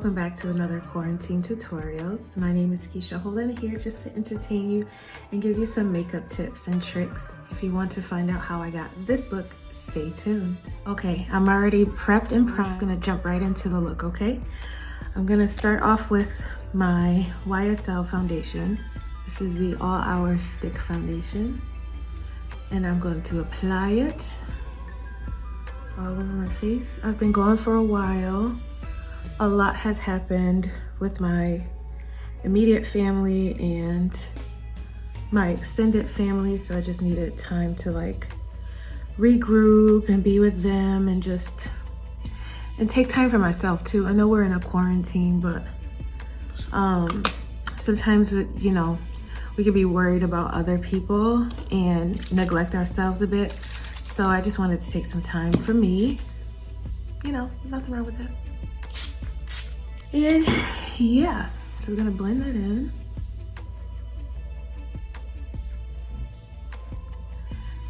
welcome back to another quarantine tutorials. My name is Kecia Holden, here just to entertain you and give you some makeup tips and tricks. If you want to find out how I got this look, stay tuned. Okay, I'm already prepped and primed. I'm just gonna jump right into the look, okay? I'm gonna start off with my YSL foundation. This is the All Hour Stick Foundation. And I'm going to apply it all over my face. I've been going for a while. A lot has happened with my immediate family and my extended family, so I just needed time to like regroup and be with them and take time for myself too. I know we're in a quarantine, but sometimes, you know, we could be worried about other people and neglect ourselves a bit. So I just wanted to take some time for me. You know, nothing wrong with that. And yeah, so we're gonna blend that in.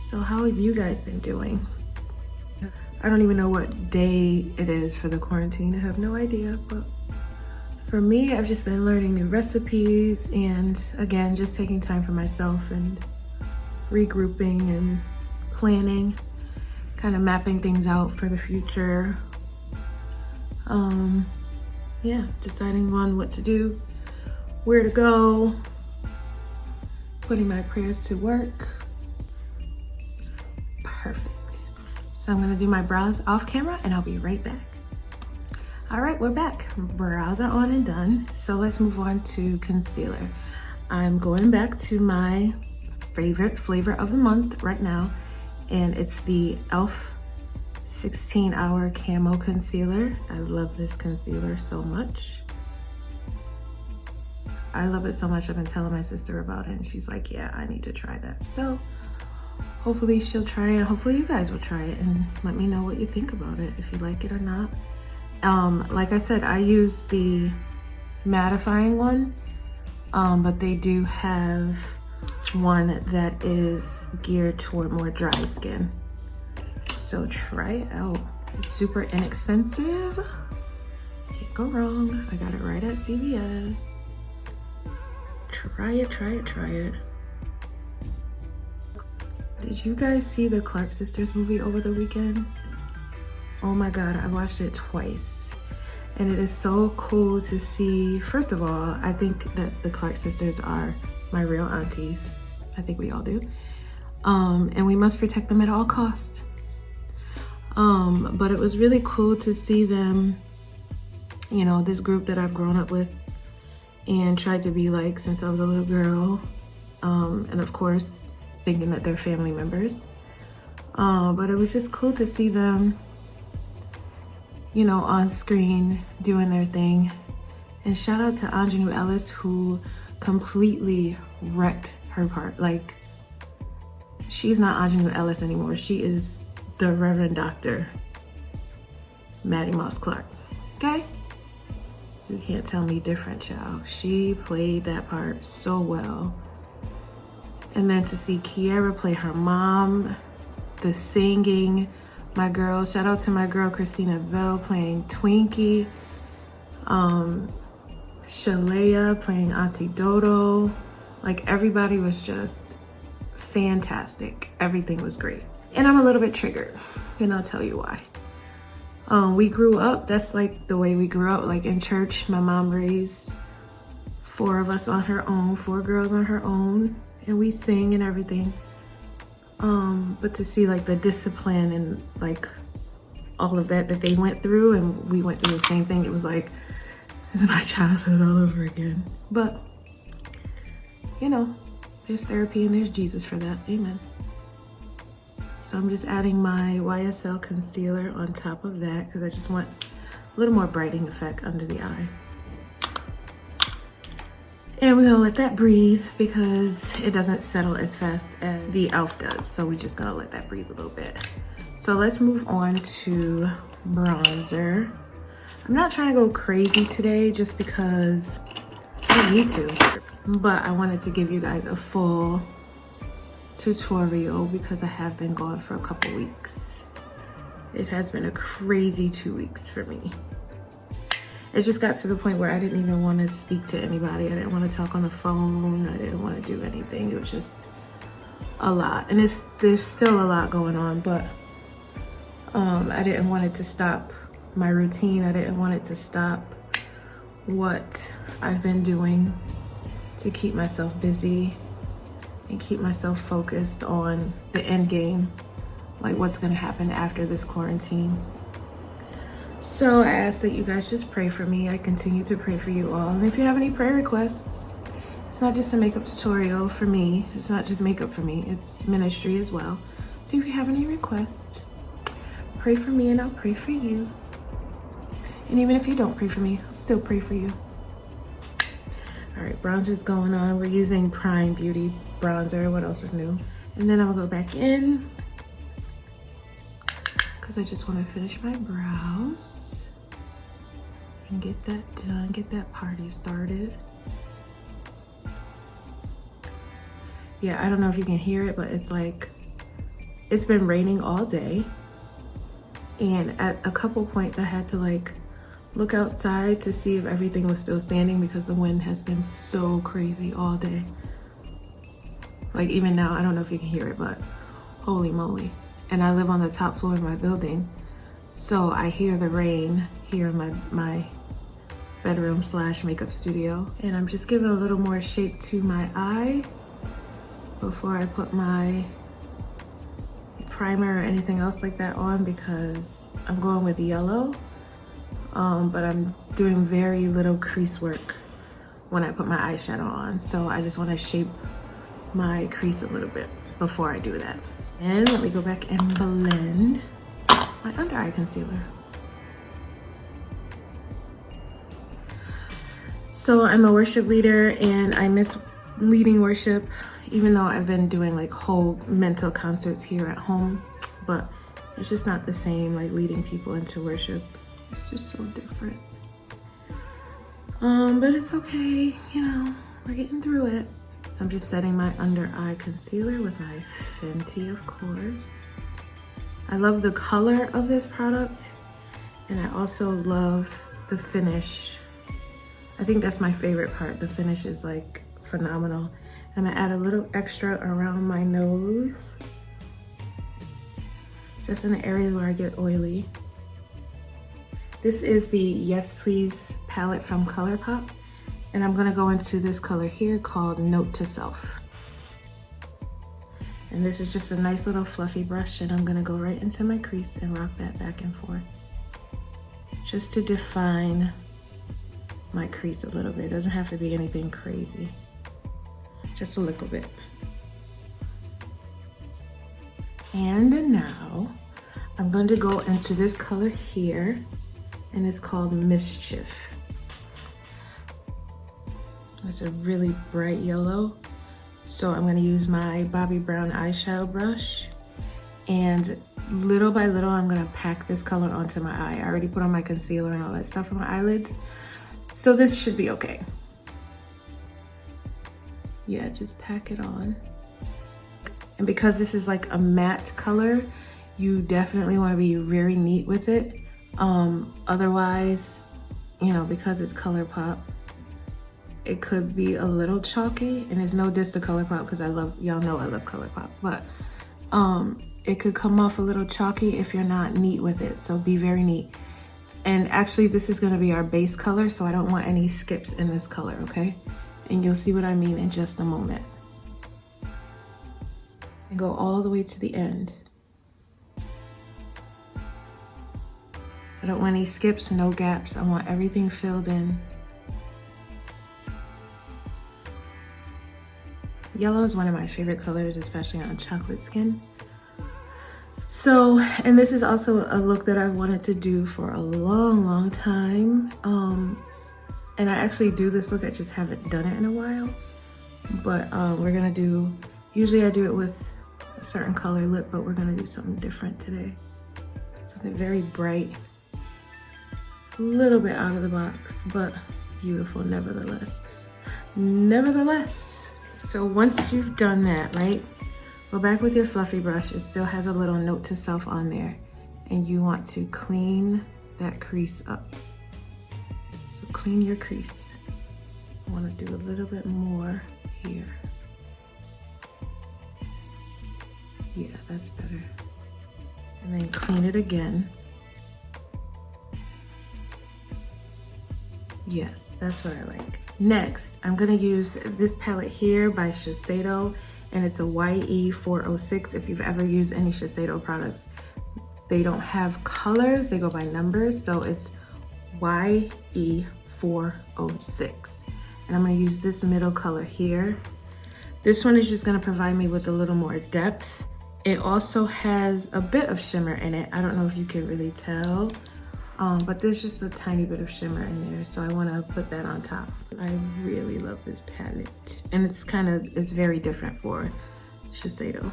So how have you guys been doing? I don't even know what day it is for the quarantine. I have no idea, but for me, I've just been learning new recipes and again, just taking time for myself and regrouping and planning, kind of mapping things out for the future. Yeah, deciding on what to do, where to go, putting my prayers to work. Perfect. So I'm gonna do my brows off camera and I'll be right back. All right, we're back. Brows are on and done. So let's move on to concealer. I'm going back to my favorite flavor of the month right now, and it's the e.l.f. 16 Hour Camo Concealer. I love this concealer so much. I love it so much, I've been telling my sister about it, and she's like, yeah, I need to try that. So hopefully she'll try it, and hopefully you guys will try it, and let me know what you think about it, if you like it or not. Like I said, I use the mattifying one, but they do have one that is geared toward more dry skin. So try it out. It's super inexpensive. Can't go wrong. I got it right at CVS. Try it, try it, try it. Did you guys see the Clark Sisters movie over the weekend? Oh my God, I watched it twice. And it is so cool to see. First of all, I think that the Clark Sisters are my real aunties. I think we all do. And we must protect them at all costs. But it was really cool to see them, you know, this group that I've grown up with and tried to be like since I was a little girl. And of course, thinking that they're family members. But it was just cool to see them, you know, on screen doing their thing. And shout out to Aunjanue Ellis, who completely wrecked her part. Like, she's not Aunjanue Ellis anymore. She is the Reverend Dr. Maddie Moss Clark, okay? You can't tell me different, child. She played that part so well. And then to see Kiara play her mom, the singing, my girl, shout out to my girl Christina Bell playing Twinkie, Shalea playing Auntie Dodo. Like, everybody was just fantastic. Everything was great. And I'm a little bit triggered, and I'll tell you why. We grew up, that's like the way we grew up, like in church. My mom raised 4 of us on her own, 4 girls on her own, and we sing and everything. But to see like the discipline and like all of that they went through, and we went through the same thing, it was like, this is my childhood all over again. But, you know, there's therapy and there's Jesus for that, amen. So I'm just adding my YSL concealer on top of that because I just want a little more brightening effect under the eye. And we're gonna let that breathe because it doesn't settle as fast as the e.l.f. does. So we're just gonna let that breathe a little bit. So let's move on to bronzer. I'm not trying to go crazy today just because I don't need to, but I wanted to give you guys a full tutorial because I have been gone for a couple weeks. It has been a crazy 2 weeks for me. it just got to the point where I didn't even want to speak to anybody. I didn't want to talk on the phone. I didn't want to do anything. It was just a lot. And there's still a lot going on, but I didn't want it to stop my routine. I didn't want it to stop what I've been doing to keep myself busy and keep myself focused on the end game, like what's gonna happen after this quarantine. So I ask that you guys just pray for me. I continue to pray for you all. And if you have any prayer requests, it's not just a makeup tutorial for me. It's not just makeup for me, it's ministry as well. So if you have any requests, pray for me and I'll pray for you. And even if you don't pray for me, I'll still pray for you. All right, bronzer's going on. We're using Prime Beauty bronzer. What else is new? And then I'm gonna go back in because I just want to finish my brows and get that done, get that party started. Yeah, I don't know if you can hear it, but it's like, it's been raining all day. And at a couple points I had to like look outside to see if everything was still standing because the wind has been so crazy all day. Like even now, I don't know if you can hear it, but holy moly. And I live on the top floor of my building, so I hear the rain here in my bedroom / makeup studio. And I'm just giving a little more shape to my eye before I put my primer or anything else like that on, because I'm going with yellow, but I'm doing very little crease work when I put my eyeshadow on. So I just want to shape my crease a little bit before I do that. And let me go back and blend my under eye concealer. So I'm a worship leader and I miss leading worship, even though I've been doing like whole mental concerts here at home, but it's just not the same, like leading people into worship. It's just so different. But it's okay, you know, we're getting through it. So I'm just setting my under eye concealer with my Fenty, of course. I love the color of this product, and I also love the finish. I think that's my favorite part. The finish is like phenomenal. I'm gonna add a little extra around my nose, just in the areas where I get oily. This is the Yes Please palette from ColourPop, and I'm gonna go into this color here called Note to Self. And this is just a nice little fluffy brush, and I'm gonna go right into my crease and rock that back and forth, just to define my crease a little bit. It doesn't have to be anything crazy, just a little bit. And now I'm going to go into this color here, and it's called Mischief. It's a really bright yellow. So I'm gonna use my Bobbi Brown eyeshadow brush, and little by little, I'm gonna pack this color onto my eye. I already put on my concealer and all that stuff on my eyelids, so this should be okay. Yeah, just pack it on. And because this is like a matte color, you definitely wanna be very neat with it. Otherwise, you know, because it's ColourPop, it could be a little chalky, and there's no diss to ColourPop because I love, y'all know I love ColourPop, but it could come off a little chalky if you're not neat with it, so be very neat. And actually this is gonna be our base color, so I don't want any skips in this color, okay? And you'll see what I mean in just a moment. And go all the way to the end. I don't want any skips, no gaps. I want everything filled in. Yellow is one of my favorite colors, especially on chocolate skin. So, and this is also a look that I've wanted to do for a long, long time. And I actually do this look, I just haven't done it in a while. But we're gonna do, usually I do it with a certain color lip, but we're gonna do something different today. Something very bright, a little bit out of the box, but beautiful nevertheless. So once you've done that, right, go back with your fluffy brush. It still has a little Note to Self on there, and you want to clean that crease up. clean your crease. I want to do a little bit more here. Yeah, that's better. And then clean it again. Yes, that's what I like. Next, I'm gonna use this palette here by Shiseido, and it's a YE406. If you've ever used any Shiseido products, they don't have colors, they go by numbers. So it's YE406. And I'm gonna use this middle color here. This one is just gonna provide me with a little more depth. It also has a bit of shimmer in it. I don't know if you can really tell, but there's just a tiny bit of shimmer in there. So I wanna put that on top. I really love this palette. And it's very different for Shiseido.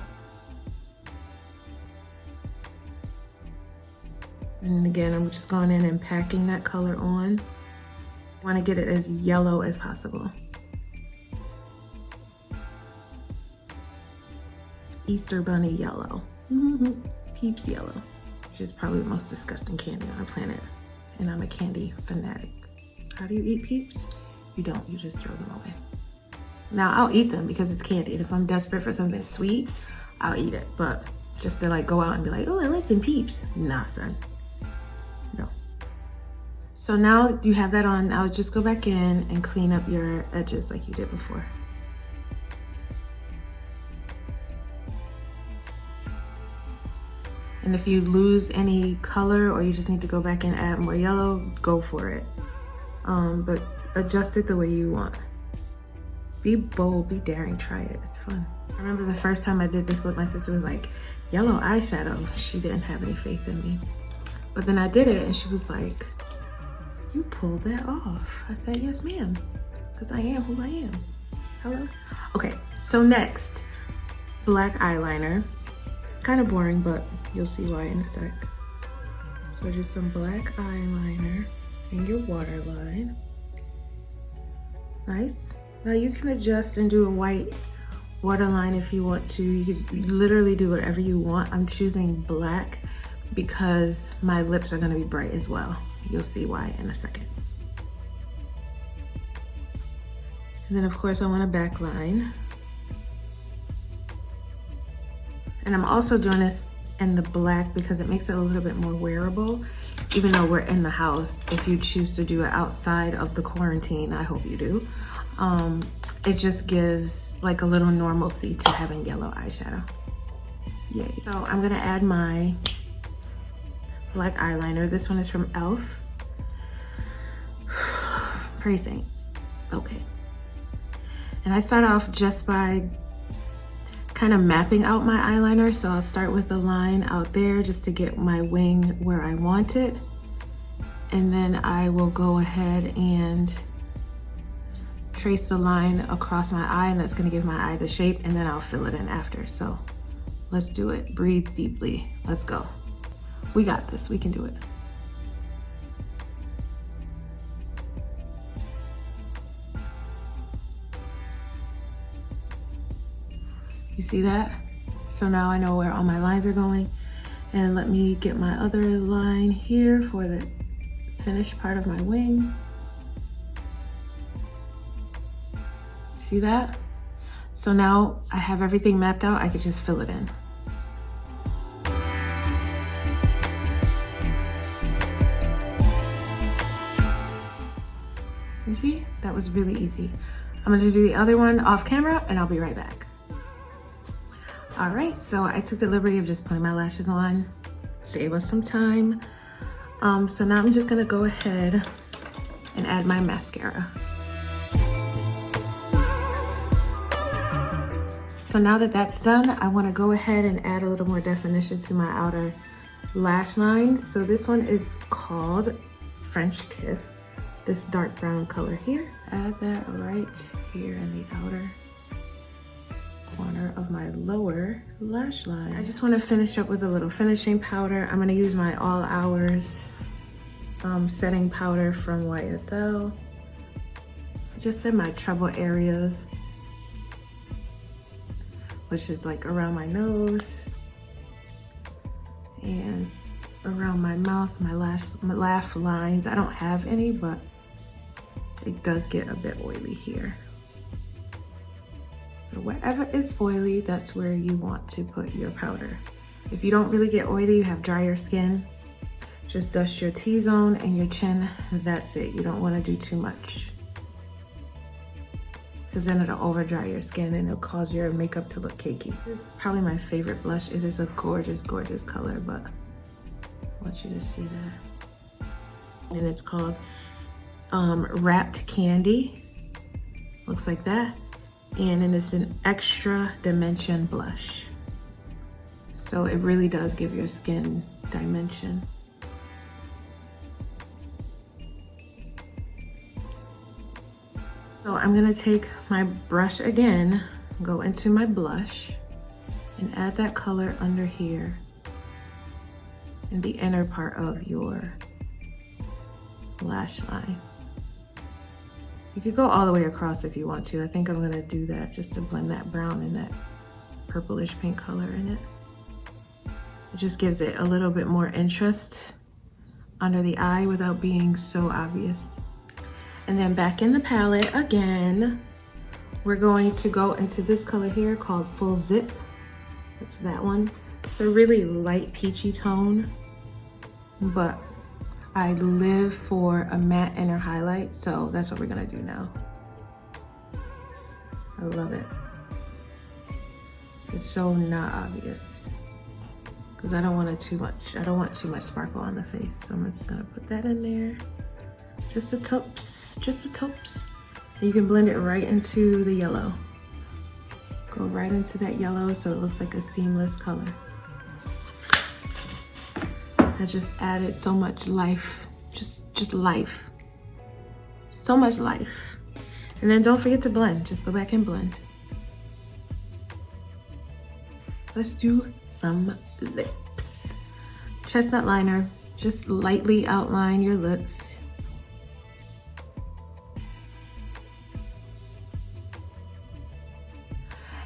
And again, I'm just going in and packing that color on. I wanna get it as yellow as possible. Easter Bunny yellow. Peeps yellow, which is probably the most disgusting candy on our planet. And I'm a candy fanatic. How do you eat Peeps? You don't, you just throw them away. Now I'll eat them because it's candy. And if I'm desperate for something sweet, I'll eat it. But just to like go out and be like, oh, I like some Peeps. Nah, son, no. So now you have that on, I'll just go back in and clean up your edges like you did before. And if you lose any color or you just need to go back and add more yellow, go for it. But adjust it the way you want. Be bold, be daring, try it, it's fun. I remember the first time I did this look, my sister was like, yellow eyeshadow. She didn't have any faith in me. But then I did it and she was like, you pulled that off. I said, yes, ma'am, because I am who I am. Hello? Okay, so next, black eyeliner. Kind of boring, but you'll see why in a sec. So just some black eyeliner in your waterline. Nice. Now you can adjust and do a white waterline if you want to. You can literally do whatever you want. I'm choosing black because my lips are gonna be bright as well. You'll see why in a second. And then of course I want a backline. And I'm also doing this in the black because it makes it a little bit more wearable, even though we're in the house. If you choose to do it outside of the quarantine, I hope you do. It just gives like a little normalcy to having yellow eyeshadow. Yay. So I'm gonna add my black eyeliner. This one is from e.l.f. Pray Saints. Okay. And I start off just by kind of mapping out my eyeliner. So I'll start with a line out there just to get my wing where I want it. And then I will go ahead and trace the line across my eye, and that's gonna give my eye the shape, and then I'll fill it in after. So let's do it. Breathe deeply. Let's go. We got this, we can do it. You see that? So now I know where all my lines are going. And let me get my other line here for the finished part of my wing. See that? So now I have everything mapped out, I could just fill it in. You see? That was really easy. I'm gonna do the other one off camera and I'll be right back. All right, so I took the liberty of just putting my lashes on, save us some time. So now I'm just gonna go ahead and add my mascara. So now that that's done, I wanna go ahead and add a little more definition to my outer lash line. So this one is called French Kiss, this dark brown color here. Add that right here in the outer corner of my lower lash line. I just want to finish up with a little finishing powder. I'm going to use my All Hours setting powder from YSL. Just in my trouble areas, which is like around my nose and around my mouth, my laugh lines. I don't have any, but it does get a bit oily here. So wherever is oily, that's where you want to put your powder. If you don't really get oily, you have drier skin, just dust your T-zone and your chin, that's it. You don't want to do too much, because then it'll over dry your skin and it'll cause your makeup to look cakey. This is probably my favorite blush. It is a gorgeous, gorgeous color, but I want you to see that. And it's called Wrapped Candy. Looks like that. And it is an extra dimension blush. So it really does give your skin dimension. So I'm gonna take my brush again, go into my blush, and add that color under here in the inner part of your lash line. You could go all the way across if you want to. I think I'm gonna do that just to blend that brown and that purplish pink color in it. It just gives it a little bit more interest under the eye without being so obvious. And then back in the palette again, we're going to go into this color here called Full Zip. That's that one. It's a really light peachy tone, but I live for a matte inner highlight, so that's what we're gonna do now. I love it. It's so not obvious, because I don't want too much sparkle on the face. So I'm just gonna put that in there. Just a tops, just a tops. And you can blend it right into the yellow. Go right into that yellow so it looks like a seamless color. I just added so much life, just life. So much life. And then don't forget to blend, just go back and blend. Let's do some lips. Chestnut liner, just lightly outline your lips.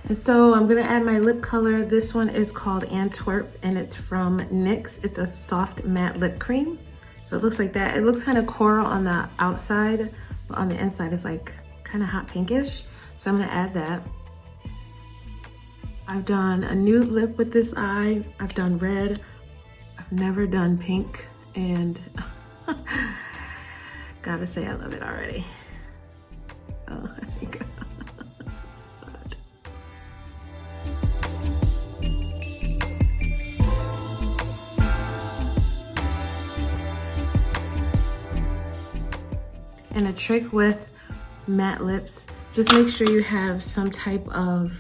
And so I'm gonna add my lip color. This one is called Antwerp and it's from NYX. It's a soft matte lip cream. So it looks like that. It looks kind of coral on the outside, but on the inside it's like kind of hot pinkish. So I'm gonna add that. I've done a nude lip with this eye. I've done red. I've never done pink, and gotta say I love it already. Oh my God. And a trick with matte lips, just make sure you have some type of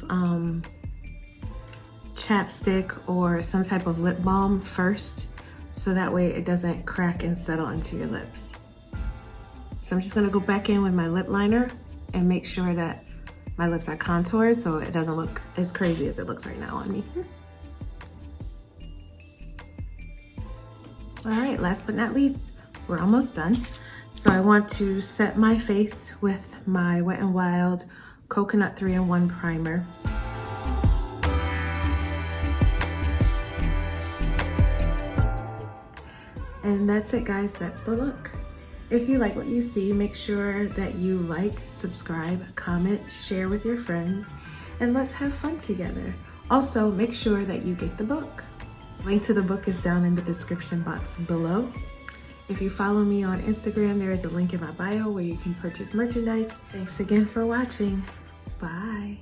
chapstick or some type of lip balm first, so that way it doesn't crack and settle into your lips. So I'm just gonna go back in with my lip liner and make sure that my lips are contoured so it doesn't look as crazy as it looks right now on me. All right, last but not least, we're almost done. So I want to set my face with my Wet n Wild Coconut 3-in-1 Primer. And that's it, guys, that's the look. If you like what you see, make sure that you like, subscribe, comment, share with your friends, and let's have fun together. Also, make sure that you get the book. Link to the book is down in the description box below. If you follow me on Instagram, there is a link in my bio where you can purchase merchandise. Thanks again for watching. Bye.